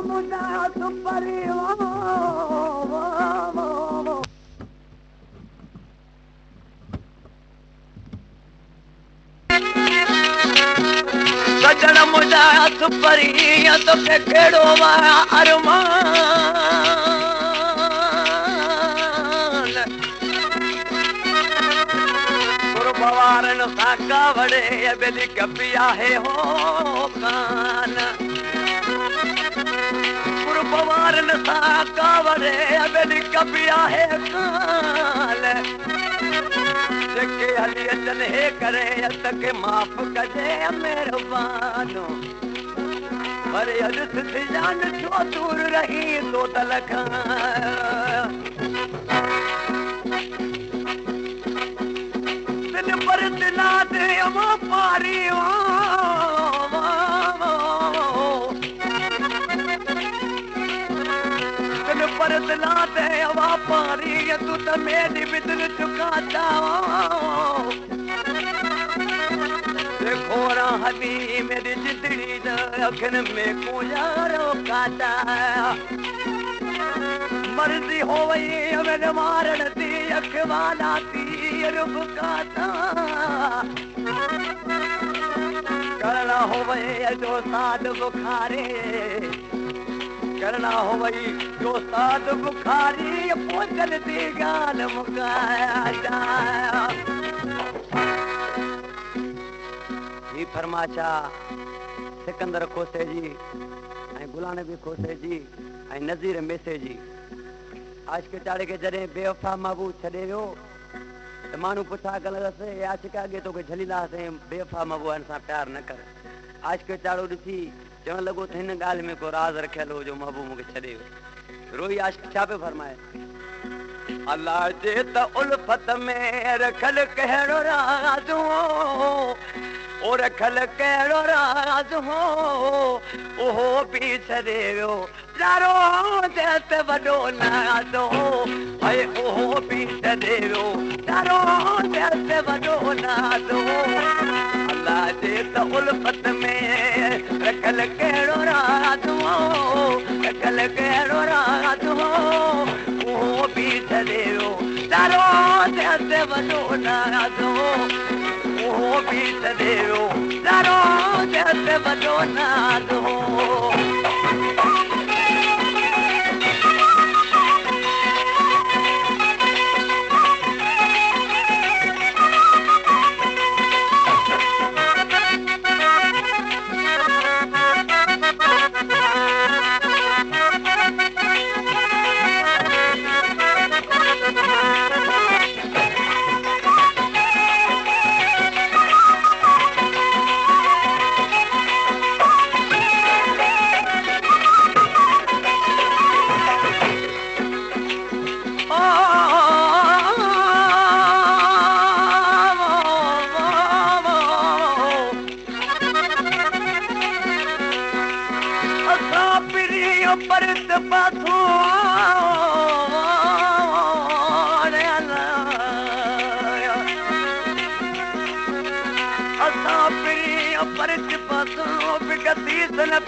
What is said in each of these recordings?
मुझा सुपरी सजन मुझा सुपरी तो के केड़ो वा अरमान कुर्बारन साका वड़े बेली कपिया है हो कान कुर्बारन साका वड़े बेली कपिया है कान के हली अचन हे करे तक माफ कजे मेहरबानो अरे अज थी जान छो दूर रही तो तलक दिल पर दिला दे वो पारी दिल पर दिला दे वो पारी तू तो मेरी भी दिल चुकाता घोड़ा हबी मेरी जिंदड़ी अखन में को यारो काटा मर्जी हो वही मेरे मारण दी अखवाना तीर बुकाता करना हो वही जो साध बुखारे करना हो वही जो साध बुखारी पोचल दी गाल मुकाया फरमाशा सिकंदर खोसे जी गुलाम नबी खोसे जी नज़ीर मेसे जी आज के चाड़े के जरे बेवफा महबूब छॾे वियो त माण्हू पुछा कलंदसि आशिक अॻे तोखे झलीला से बेवफा महबूब सां प्यार न कर आज के चाड़ो ॾिसी चवण लॻो त हिन ॻाल्हि में को राज़ रखियल हो जो महबूब मूंखे छॾे वियो रोई आशिक छा पियो फरमाए अल्लाह जे त उल्फत में रखल कहिड़ो राज़ हो ओ रखल कहिड़ो राज़ हो उहो बि छॾे वियो प्यारो ते वॾो नाज़ हो ऐं उहो बि छॾे वियो प्यारो ते वॾो नाज़ हो अल्लाह जे त उल्फत में रखल कहिड़ो राज़ हो रखल कहिड़ो राज़ हो उहो बि छॾे वियो प्यारो ते वॾो नाज़ हो उहो बि छॾे वियो प्यारो ते वॾो नाज़ हो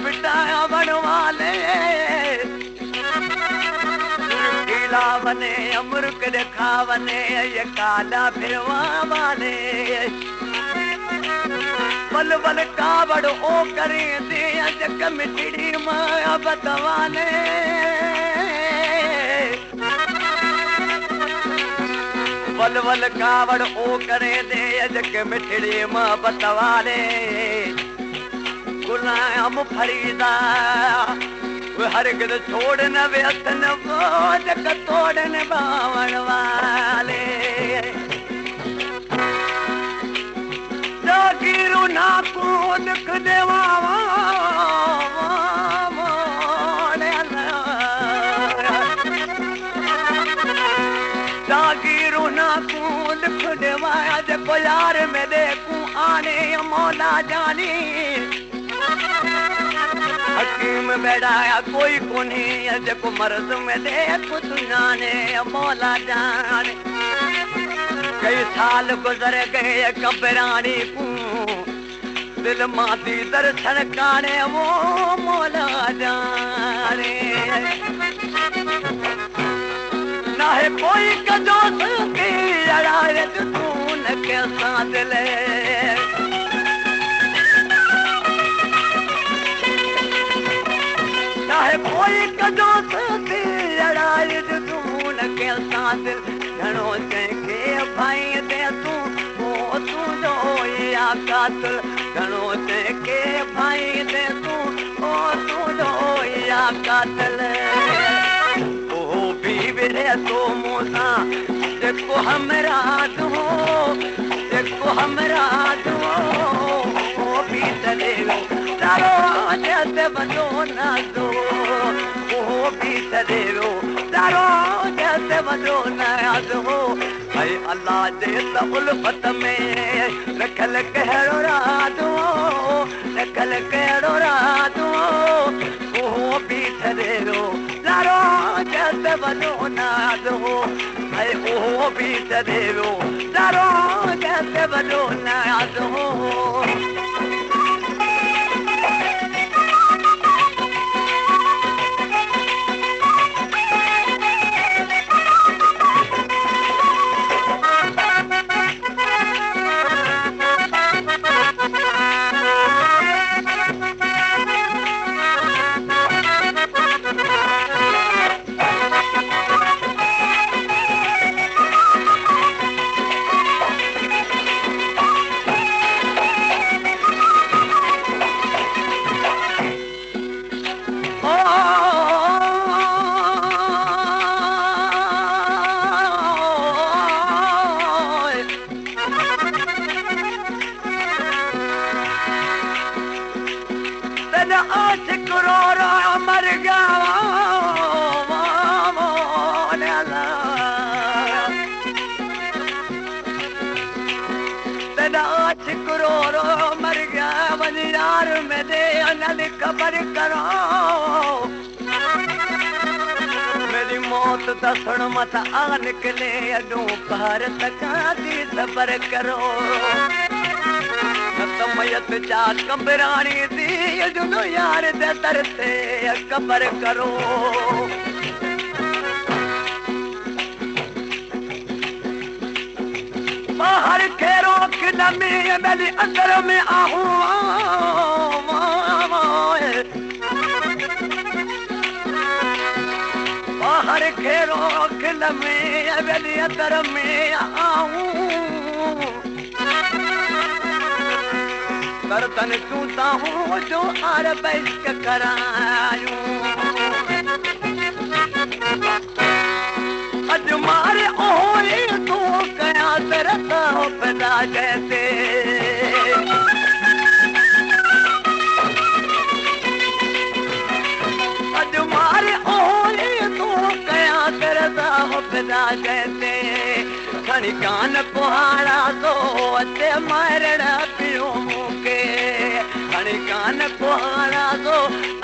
पिटाया बनवाले खिलावने अमृत दिखावने ये काला फिरवा वाले बल बल कावड़ ओ करे दे जग मिठड़ी माया बतवाले बल बल कावड़ ओ करे दे जग मिठड़ी मां बतवाले गुलाम फरीदा हरगिज़ छोड़ न व्यसन जग तोड़न बावण वाले जागीरू ना को लिख देवा जागीरू ना को लिख देवा जको यार में देखूं आने मौला जानी हकीम बैठाया कोई कोनी जको मर्द में देख सुनाने मौला जाने कई साल गुजर गए कबरानी को दिल माती दर्शन काने वो मौला जाने ना है कोई कदो की लड़ाई तू न कैसा दिल ना है कोई कदो की लड़ाई तू न कैसा दिल घणो के भाई दे तू ओ तू जो या कातल घणो के भाई दे तू ओ तू जो या कातल विरे तो मोसा देखो हमरा दो देखो हमरा दो ओ भी चले तारो जैसे बनो ना दो ओ भी चले तारो जैसे बनो ना दो भाई अल्लाह दे उल्फत में रखल कहरो रातो रखल कहरो रातो ओ भी चले तारो जैसे बनो ना दो भाई ओ भी चले तारो जैसे बनो ना दो मर गया बनियार मेरे अनल खबर करो मेरी मौत दसण मत आ निकले अडू पार तका दी सबर करो मयत चा कबरानी दी अडू यार दे तरते कबर करो बाहर के रोक नमी मेरी अंदर में आहूं बाहर के रोक नमी मेरी अंदर में आहूं बर्तन चूता हूँ जो आर बैठ करायूं अज मारे ओए तू कया तरता हो पता जैसे अज मारे ओए तू कया तरता हो पता जैसे खणी कान कुहाड़ा तो अते मारड़ा पियो मुके खणी कान कुहाड़ा तो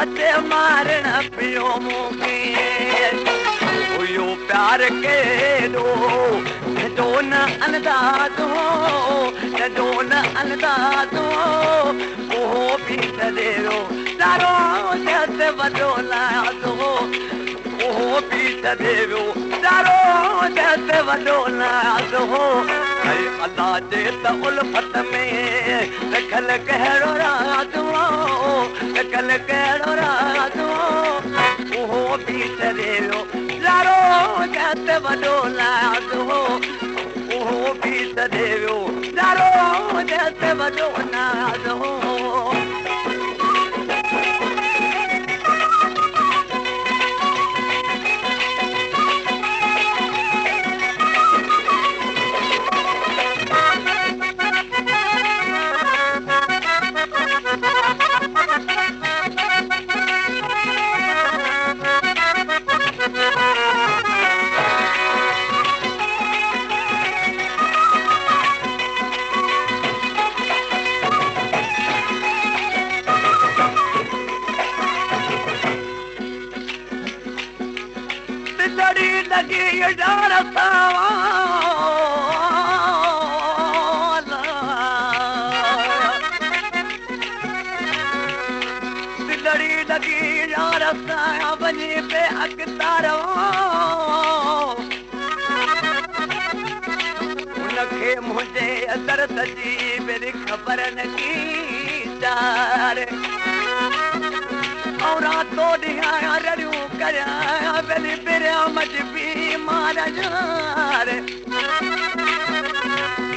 अते मारड़ा पियो मुके यो प्यार के दो न अंदाज हो दो न अंदाज हो ओ भी चले तारो जैसे बदो लाज हो ओ भी चले तारो जैसे बदो लाज हो अल्लाह दे त उल्फत में रखल कहरो राज हो रखल कहरो राज हो ओ भी चले तारो जैसे बदो लाज हो ओ भी चले तारो जैसे बदो लाज हो लगी डरता लड़ी लगी दरबार सां वञी पे अकतारो उनखे मुंहिंजे दर्द जी मेरी ख़बर न की चार और रातो ॾींहुं रड़ियूं करियां बेली बिरिया मजबी मार यार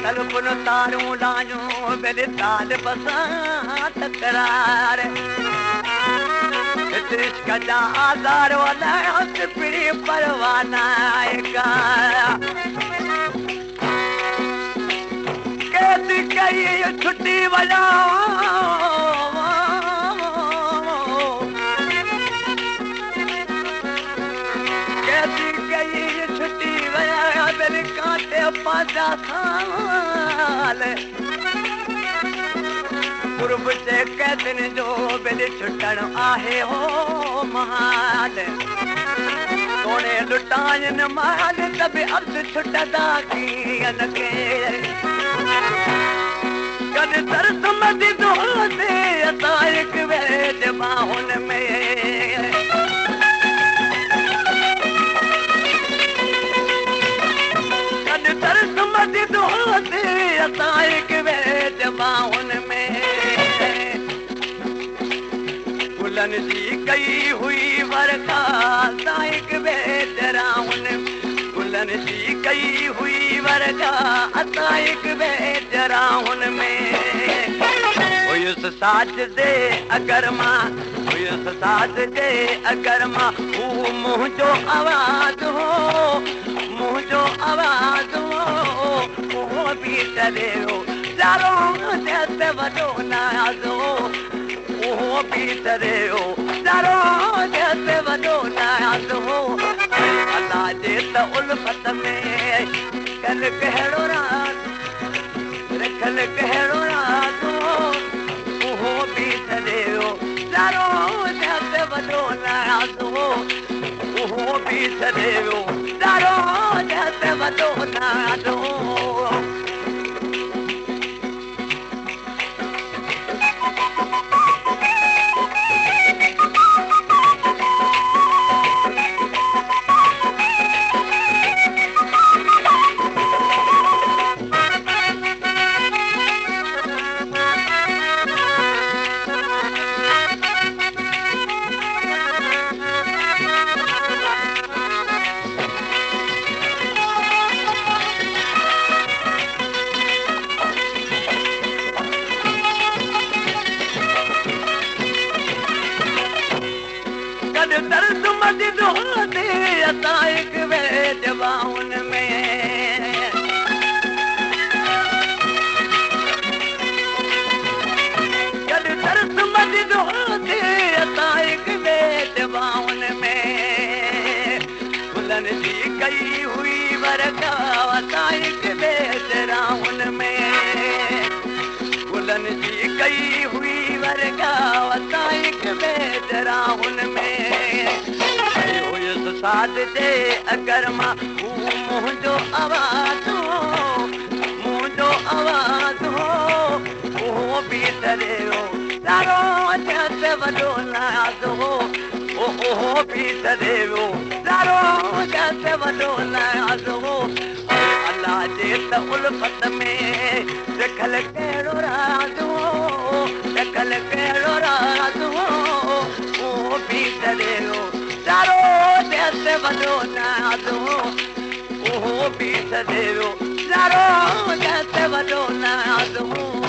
तलपुन तारूं लायूं बेली ताल बसां तकरार इश्क जा आज़ार अलाए पिड़ी परवाना कैदी कई छुट्टी वञा कैदी कई छुट्टी वञा मेरे कांटे पांचा साल गुरब से कैदन जो बेली छुटण आहे हो महाल सोने लुटायन माल तबे अर्ध छुटदा कीअं के कद तरस मदी दोते असां हिक वेद बाहुन में कद तरस मदी दोते असां हिक वेद बाहुन में गुलन जी कई हुई वरखा साइक बेदराउन गुलन जी कई हुई वरखा साइक बेदराउन में हुयुस साज दे अगर मां हुयुस साज दे अगर मां हू मुंहिंजो आवाज़ हो मुंहिंजो आवाज़ हो उहो बि तरियो चारो ते वॾो नाज़ हो उहो बि तरियो चारो ते वॾो नाज़ हो अलाह जे त उल्फत में कल कहिड़ो राज़ रखल कहिड़ो राज़ हो उहो बि तरियो चारो ते वॾो नाज़ हो उहो बि तरियो चारो ते वॾो नाज़ हो दर्द मदी दोते असां हिक वेद बाहुन में कद दर्द मदी दोते असां हिक वेद बाहुन में गुलन जी कई हुई वरखा असां हिक वेद राहुन में गुलन जी कई हुई वरखा असां हिक वेद राहुन में साध दे अगर मां हू मुंहिंजो आवाज़ हो मुंहिंजो आवाज़ हो उहो बि तरियो चारो ते वॾो नाज़ हो उहो बि तरियो चारो ते वॾो नाज़ हो अलाह जे त उल्फत में रखल कहिड़ो राज़ हो रखल कहिड़ो राज़ हो उहो बि तरियो चारो ते वॾो नाज़ हो उहो बि तरियो चारो ते वॾो नाज़ हो